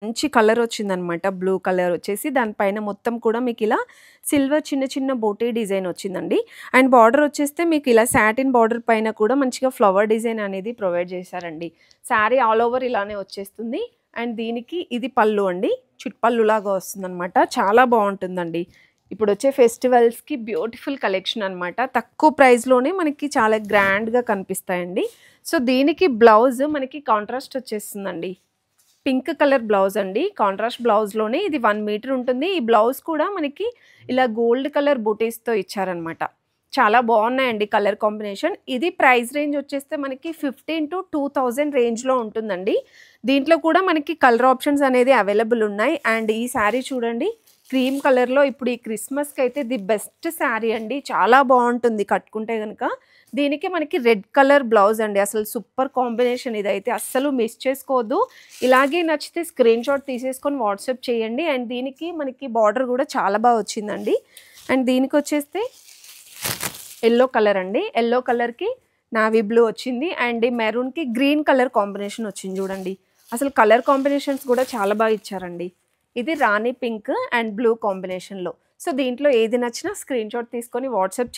మంచి కలర్ వచ్చిందనమాట. Blue colour వచ్చేసి దానిపైన మొత్తం కూడా మీకు ఇలా సిల్వర్ చిన్న చిన్న బూటీ డిజైన్ వచ్చిందండి. అండ్ బార్డర్ వచ్చేస్తే మీకు ఇలా సాటిన్ బార్డర్ పైన కూడా మంచిగా ఫ్లవర్ డిజైన్ అనేది ప్రొవైడ్ చేశారండి. శారీ ఆల్ ఓవర్ ఇలానే వచ్చేస్తుంది. అండ్ దీనికి ఇది పళ్ళు అండి. చుట్పళ్ళులాగా వస్తుందనమాట. చాలా బాగుంటుందండి. ఇప్పుడు వచ్చే ఫెస్టివల్స్కి బ్యూటిఫుల్ కలెక్షన్ అనమాట. తక్కువ ప్రైస్లోనే మనకి చాలా గ్రాండ్గా కనిపిస్తాయండి. సో దీనికి బ్లౌజ్ మనకి కాంట్రాస్ట్ వచ్చేస్తుందండి. పింక్ కలర్ బ్లౌజ్ అండి. కాంట్రాస్ట్ బ్లౌజ్లోనే ఇది 1 మీటర్ ఉంటుంది. ఈ బ్లౌజ్ కూడా మనకి ఇలా గోల్డ్ కలర్ బూటీస్తో ఇచ్చారనమాట. చాలా బాగున్నాయండి కలర్ కాంబినేషన్. ఇది ప్రైస్ రేంజ్ వచ్చేస్తే మనకి 15 to 2000 రేంజ్లో ఉంటుందండి. దీంట్లో కూడా మనకి కలర్ ఆప్షన్స్ అనేది అవైలబుల్ ఉన్నాయి. అండ్ ఈ శారీ చూడండి, క్రీమ్ కలర్లో ఇప్పుడు ఈ క్రిస్మస్కి అయితే ది బెస్ట్ శారీ అండి. చాలా బాగుంటుంది కట్టుకుంటే కనుక. దీనికి మనకి రెడ్ కలర్ బ్లౌజ్ అండి. అసలు సూపర్ కాంబినేషన్ ఇదైతే, అస్సలు మిస్ చేసుకోవద్దు. ఇలాగే నచ్చితే స్క్రీన్ షాట్ తీసేసుకొని వాట్సాప్ చేయండి. అండ్ దీనికి మనకి బార్డర్ కూడా చాలా బాగా వచ్చిందండి. అండ్ దీనికి వచ్చేస్తే ఎల్లో కలర్ అండి. ఎల్లో కలర్కి నావీ బ్లూ వచ్చింది. అండ్ మెరూన్కి గ్రీన్ కలర్ కాంబినేషన్ వచ్చింది చూడండి. అసలు కలర్ కాంబినేషన్స్ కూడా చాలా బాగా ఇచ్చారండి. ఇది రాణి పింక్ అండ్ బ్లూ కాంబినేషన్లో. సో దీంట్లో ఏది నచ్చినా స్క్రీన్ షాట్ తీసుకొని వాట్సాప్